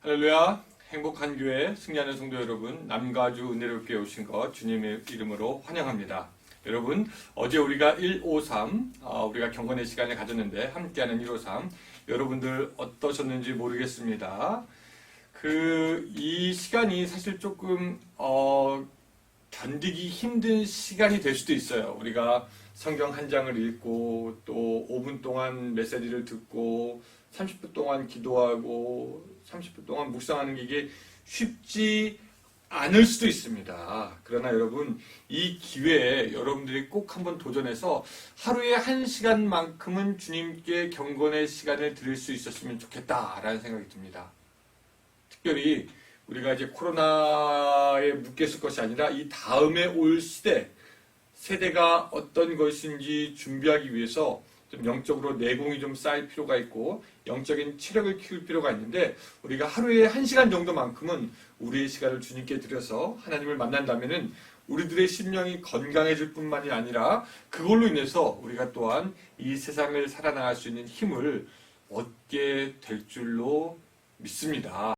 할렐루야. 행복한 교회 승리하는 성도 여러분, 남가주 은혜롭게 오신 것 주님의 이름으로 환영합니다. 여러분, 어제 우리가 153 우리가 경건의 시간을 가졌는데 함께하는 153 여러분들 어떠셨는지 모르겠습니다. 이 시간이 사실 조금 견디기 힘든 시간이 될 수도 있어요. 우리가 성경 한 장을 읽고 또 5분 동안 메시지를 듣고 30분 동안 기도하고 30분 동안 묵상하는 게 이게 쉽지 않을 수도 있습니다. 그러나 여러분, 이 기회에 여러분들이 꼭 한번 도전해서 하루에 1시간만큼은 주님께 경건의 시간을 드릴 수 있었으면 좋겠다라는 생각이 듭니다. 특별히 우리가 이제 코로나에 묶였을 것이 아니라 이 다음에 올 세대가 어떤 것인지 준비하기 위해서 좀 영적으로 내공이 좀 쌓일 필요가 있고 영적인 체력을 키울 필요가 있는데, 우리가 하루에 1시간 정도만큼은 우리의 시간을 주님께 드려서 하나님을 만난다면은 우리들의 심령이 건강해질 뿐만이 아니라 그걸로 인해서 우리가 또한 이 세상을 살아나갈 수 있는 힘을 얻게 될 줄로 믿습니다.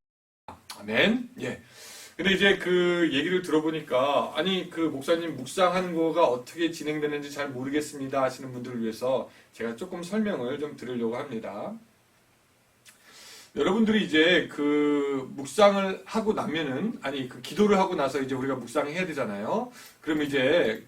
아멘. 예. 근데 이제 그 얘기를 들어보니까, 아니, 그 목사님 묵상하는 거가 어떻게 진행되는지 잘 모르겠습니다 하시는 분들을 위해서 제가 조금 설명을 좀 드리려고 합니다. 여러분들이 이제 그 묵상을 하고 나면은, 아니, 그 기도를 하고 나서 이제 우리가 묵상을 해야 되잖아요. 그럼 이제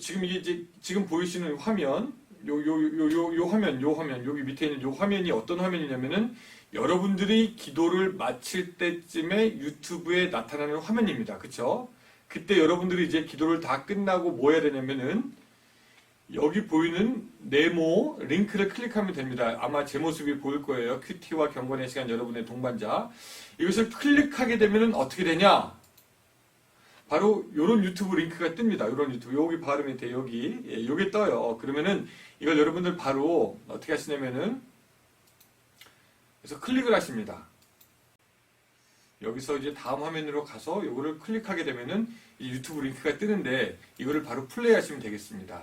지금 이게 이제 지금 보이시는 화면, 요 화면, 여기 밑에 있는 요 화면이 어떤 화면이냐면은 여러분들이 기도를 마칠 때쯤에 유튜브에 나타나는 화면입니다. 그쵸? 그때 여러분들이 이제 기도를 다 끝나고 뭐 해야 되냐면은 여기 보이는 네모 링크를 클릭하면 됩니다. 아마 제 모습이 보일 거예요. 큐티와 경건의 시간 여러분의 동반자. 이것을 클릭하게 되면은 어떻게 되냐? 바로 요런 유튜브 링크가 뜹니다. 요런 유튜브. 여기 바로 밑에 요게 떠요. 그러면은 이걸 여러분들 바로 어떻게 하시냐면은 그래서 클릭을 하십니다. 여기서 이제 다음 화면으로 가서 이거를 클릭하게 되면은 이 유튜브 링크가 뜨는데 이거를 바로 플레이 하시면 되겠습니다.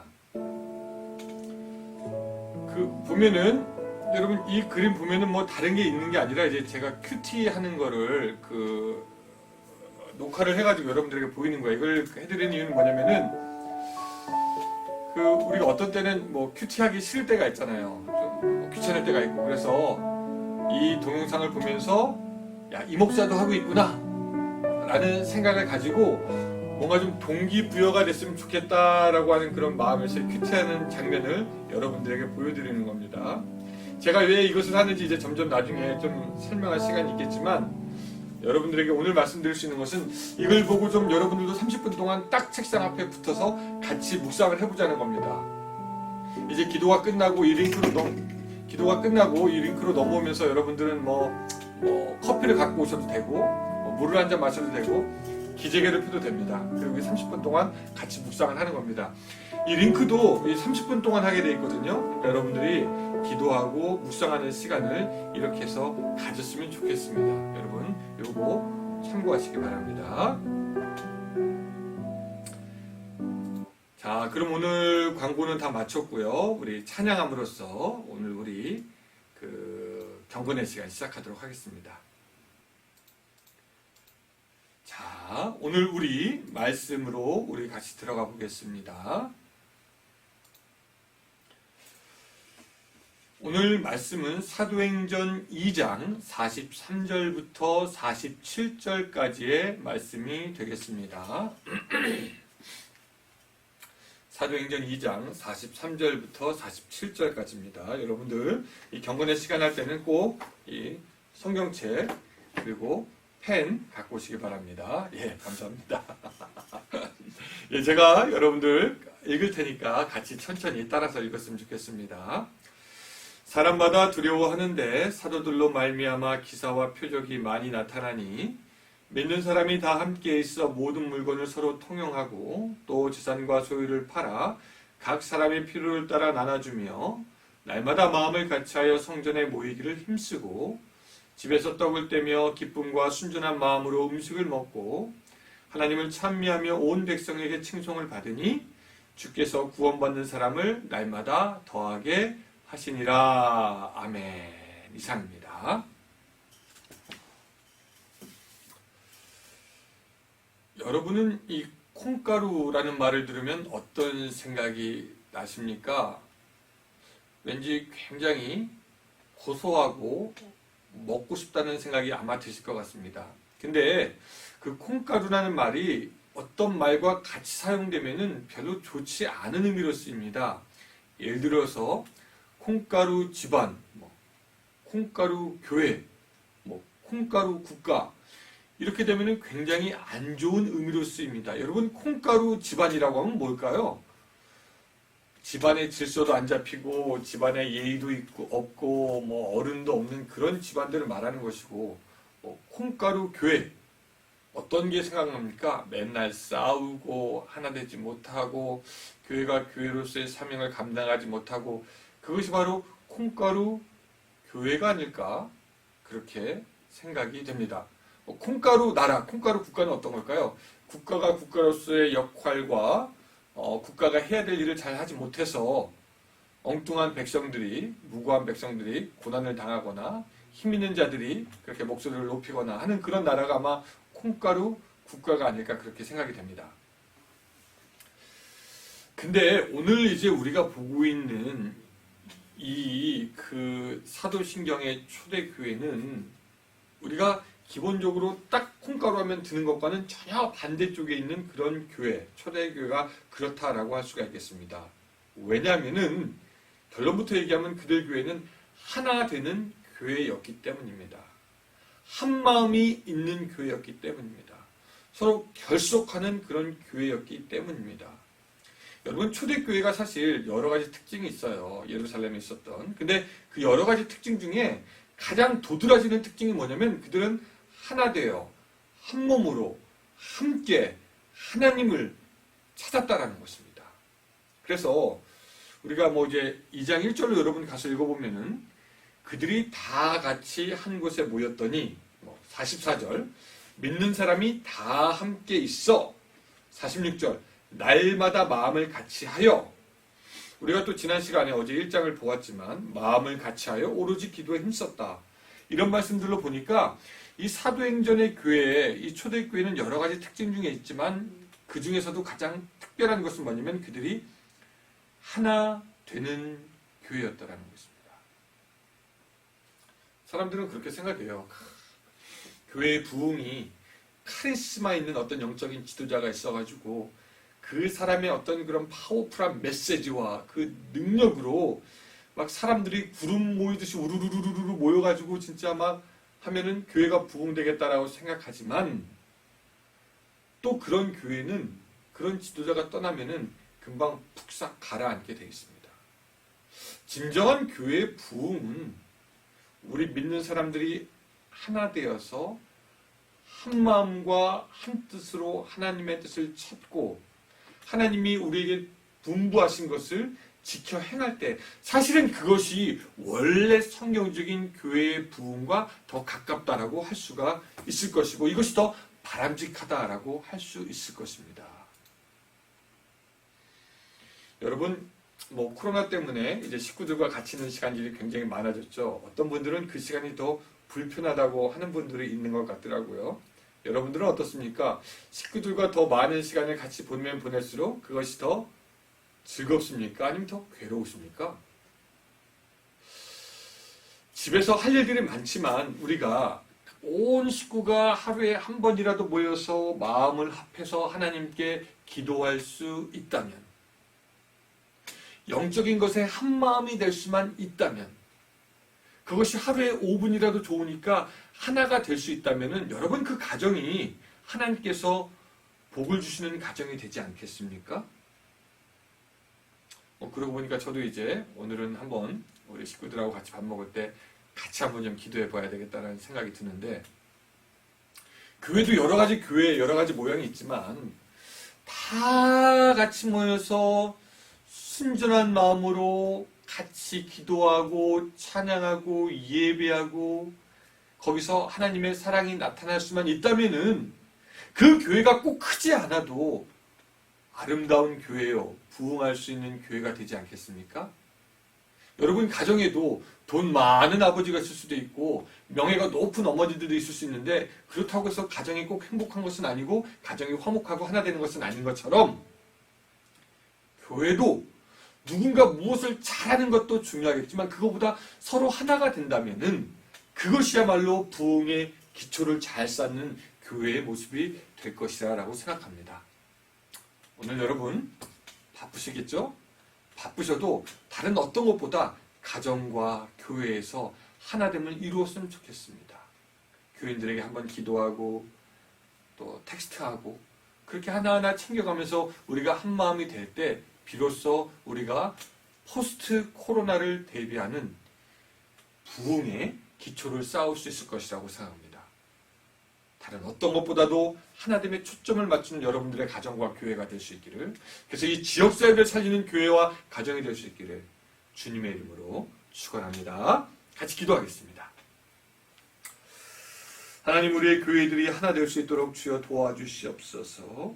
보면은 여러분 이 그림 보면은 뭐 다른 게 있는 게 아니라 이제 제가 큐티 하는 거를 녹화를 해가지고 여러분들에게 보이는 거예요. 이걸 해드리는 이유는 뭐냐면은 우리가 어떤 때는 뭐 큐티 하기 싫을 때가 있잖아요. 좀 귀찮을 때가 있고, 그래서 이 동영상을 보면서 야, 이 목사도 하고 있구나 라는 생각을 가지고 뭔가 좀 동기부여가 됐으면 좋겠다라고 하는 그런 마음에서 큐티하는 장면을 여러분들에게 보여드리는 겁니다. 제가 왜 이것을 하는지 이제 점점 나중에 좀 설명할 시간이 있겠지만, 여러분들에게 오늘 말씀드릴 수 있는 것은 이걸 보고 좀 여러분들도 30분 동안 딱 책상 앞에 붙어서 같이 묵상을 해보자는 겁니다. 이제 기도가 끝나고 이 링크로 넘어오면서 여러분들은 커피를 갖고 오셔도 되고, 물을 한 잔 마셔도 되고, 기재개를 펴도 됩니다. 그리고 30분 동안 같이 묵상을 하는 겁니다. 이 링크도 30분 동안 하게 돼 있거든요. 여러분들이 기도하고 묵상하는 시간을 이렇게 해서 가졌으면 좋겠습니다. 여러분, 요거 참고하시기 바랍니다. 자, 그럼 오늘 광고는 다 마쳤고요. 우리 찬양함으로써 오늘 우리 경건의 시간 시작하도록 하겠습니다. 자, 오늘 우리 말씀으로 우리 같이 들어가 보겠습니다. 오늘 말씀은 사도행전 2장 43절부터 47절까지의 말씀이 되겠습니다. 사도행전 2장 43절부터 47절까지입니다. 여러분들 이 경건의 시간 할 때는 꼭 이 성경책 그리고 펜 갖고 오시기 바랍니다. 예, 감사합니다. 예, 제가 여러분들 읽을 테니까 같이 천천히 따라서 읽었으면 좋겠습니다. 사람마다 두려워하는데 사도들로 말미암아 기사와 표적이 많이 나타나니 믿는 사람이 다 함께 있어 모든 물건을 서로 통용하고 또 재산과 소유를 팔아 각 사람의 필요를 따라 나눠주며 날마다 마음을 같이하여 성전에 모이기를 힘쓰고 집에서 떡을 떼며 기쁨과 순전한 마음으로 음식을 먹고 하나님을 찬미하며 온 백성에게 칭송을 받으니 주께서 구원받는 사람을 날마다 더하게 하시니라. 아멘. 이상입니다. 여러분은 이 콩가루라는 말을 들으면 어떤 생각이 나십니까? 왠지 굉장히 고소하고 먹고 싶다는 생각이 아마 드실 것 같습니다. 근데 그 콩가루라는 말이 어떤 말과 같이 사용되면은 별로 좋지 않은 의미로 쓰입니다. 예를 들어서 콩가루 집안, 콩가루 교회, 콩가루 국가 이렇게 되면은 굉장히 안 좋은 의미로 쓰입니다. 여러분 콩가루 집안이라고 하면 뭘까요? 집안의 질서도 안 잡히고 집안의 예의도 있고 없고 어른도 없는 그런 집안들을 말하는 것이고 콩가루 교회 어떤 게 생각납니까? 맨날 싸우고 하나 되지 못하고 교회가 교회로서의 사명을 감당하지 못하고 그것이 바로 콩가루 교회가 아닐까 그렇게 생각이 됩니다. 콩가루 나라, 콩가루 국가는 어떤 걸까요? 국가가 국가로서의 역할과 국가가 해야 될 일을 잘 하지 못해서 엉뚱한 백성들이, 무고한 백성들이 고난을 당하거나 힘 있는 자들이 그렇게 목소리를 높이거나 하는 그런 나라가 아마 콩가루 국가가 아닐까 그렇게 생각이 됩니다. 근데 오늘 이제 우리가 보고 있는 이 사도신경의 초대교회는 우리가 기본적으로 딱 콩가루 하면 드는 것과는 전혀 반대쪽에 있는 그런 교회, 초대교회가 그렇다라고 할 수가 있겠습니다. 왜냐하면은 결론부터 얘기하면 그들 교회는 하나 되는 교회였기 때문입니다. 한 마음이 있는 교회였기 때문입니다. 서로 결속하는 그런 교회였기 때문입니다. 여러분 초대교회가 사실 여러 가지 특징이 있어요. 예루살렘에 있었던. 근데 그 여러 가지 특징 중에 가장 도드라지는 특징이 뭐냐면 그들은 하나 되어 한 몸으로 함께 하나님을 찾았다라는 것입니다. 그래서 우리가 이제 2장 1절로 여러분 가서 읽어보면은 그들이 다 같이 한 곳에 모였더니 44절 믿는 사람이 다 함께 있어 46절 날마다 마음을 같이 하여 우리가 또 지난 시간에 어제 1장을 보았지만 마음을 같이 하여 오로지 기도에 힘썼다. 이런 말씀들로 보니까 이 사도행전의 교회, 이 초대교회는 여러 가지 특징 중에 있지만 그 중에서도 가장 특별한 것은 뭐냐면 그들이 하나 되는 교회였다라는 것입니다. 사람들은 그렇게 생각해요. 교회의 부흥이 카리스마 있는 어떤 영적인 지도자가 있어가지고 그 사람의 어떤 그런 파워풀한 메시지와 그 능력으로 막 사람들이 구름 모이듯이 우르르르르 모여가지고 진짜 막 하면은 교회가 부흥되겠다라고 생각하지만 또 그런 교회는 그런 지도자가 떠나면은 금방 푹싹 가라앉게 되어 있습니다. 진정한 교회의 부흥은 우리 믿는 사람들이 하나 되어서 한 마음과 한 뜻으로 하나님의 뜻을 찾고 하나님이 우리에게 분부하신 것을 지켜 행할 때 사실은 그것이 원래 성경적인 교회의 부흥과 더 가깝다라고 할 수가 있을 것이고 이것이 더 바람직하다라고 할 수 있을 것입니다. 여러분 코로나 때문에 이제 식구들과 같이 있는 시간들이 굉장히 많아졌죠. 어떤 분들은 그 시간이 더 불편하다고 하는 분들이 있는 것 같더라고요. 여러분들은 어떻습니까? 식구들과 더 많은 시간을 같이 보내면 보낼수록 그것이 더 즐겁습니까? 아니면 더 괴로우십니까? 집에서 할 일들이 많지만 우리가 온 식구가 하루에 한 번이라도 모여서 마음을 합해서 하나님께 기도할 수 있다면 영적인 것에 한 마음이 될 수만 있다면 그것이 하루에 5분이라도 좋으니까 하나가 될 수 있다면 여러분 그 가정이 하나님께서 복을 주시는 가정이 되지 않겠습니까? 그러고 보니까 저도 이제 오늘은 한번 우리 식구들하고 같이 밥 먹을 때 같이 한번 좀 기도해 봐야 되겠다는 생각이 드는데 교회도 여러 가지 교회 여러 가지 모양이 있지만 다 같이 모여서 순전한 마음으로 같이 기도하고 찬양하고 예배하고 거기서 하나님의 사랑이 나타날 수만 있다면은 그 교회가 꼭 크지 않아도 아름다운 교회요 부흥할 수 있는 교회가 되지 않겠습니까? 여러분 가정에도 돈 많은 아버지가 있을 수도 있고 명예가 높은 어머니들도 있을 수 있는데 그렇다고 해서 가정이 꼭 행복한 것은 아니고 가정이 화목하고 하나 되는 것은 아닌 것처럼 교회도 누군가 무엇을 잘하는 것도 중요하겠지만 그것보다 서로 하나가 된다면은 그것이야말로 부흥의 기초를 잘 쌓는 교회의 모습이 될 것이다 라고 생각합니다. 오늘 여러분 바쁘시겠죠? 바쁘셔도 다른 어떤 것보다 가정과 교회에서 하나됨을 이루었으면 좋겠습니다. 교인들에게 한번 기도하고 또 텍스트하고 그렇게 하나하나 챙겨가면서 우리가 한 마음이 될 때 비로소 우리가 포스트 코로나를 대비하는 부흥의 기초를 쌓을 수 있을 것이라고 생각합니다. 다른 어떤 것보다도 하나됨에 초점을 맞추는 여러분들의 가정과 교회가 될 수 있기를, 그래서 이 지역사회를 살리는 교회와 가정이 될 수 있기를 주님의 이름으로 축원합니다. 같이 기도하겠습니다. 하나님, 우리의 교회들이 하나 될 수 있도록 주여 도와주시옵소서.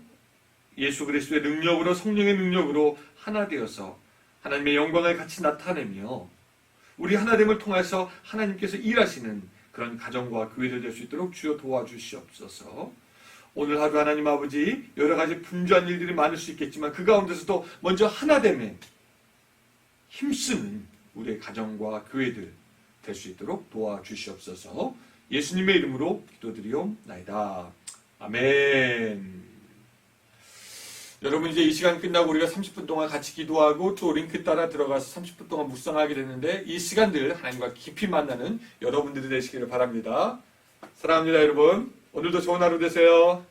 예수 그리스도의 능력으로, 성령의 능력으로 하나 되어서 하나님의 영광을 같이 나타내며 우리 하나됨을 통해서 하나님께서 일하시는 그런 가정과 교회들 될 수 있도록 주여 도와주시옵소서. 오늘 하루 하나님 아버지 여러 가지 분주한 일들이 많을 수 있겠지만 그 가운데서도 먼저 하나됨에 힘쓰는 우리의 가정과 교회들 될 수 있도록 도와주시옵소서. 예수님의 이름으로 기도드리옵나이다. 아멘. 여러분, 이제 이 시간 끝나고 우리가 30분 동안 같이 기도하고 또 링크 따라 들어가서 30분 동안 묵상하게 되는데 이 시간들 하나님과 깊이 만나는 여러분들이 되시기를 바랍니다. 사랑합니다, 여러분. 오늘도 좋은 하루 되세요.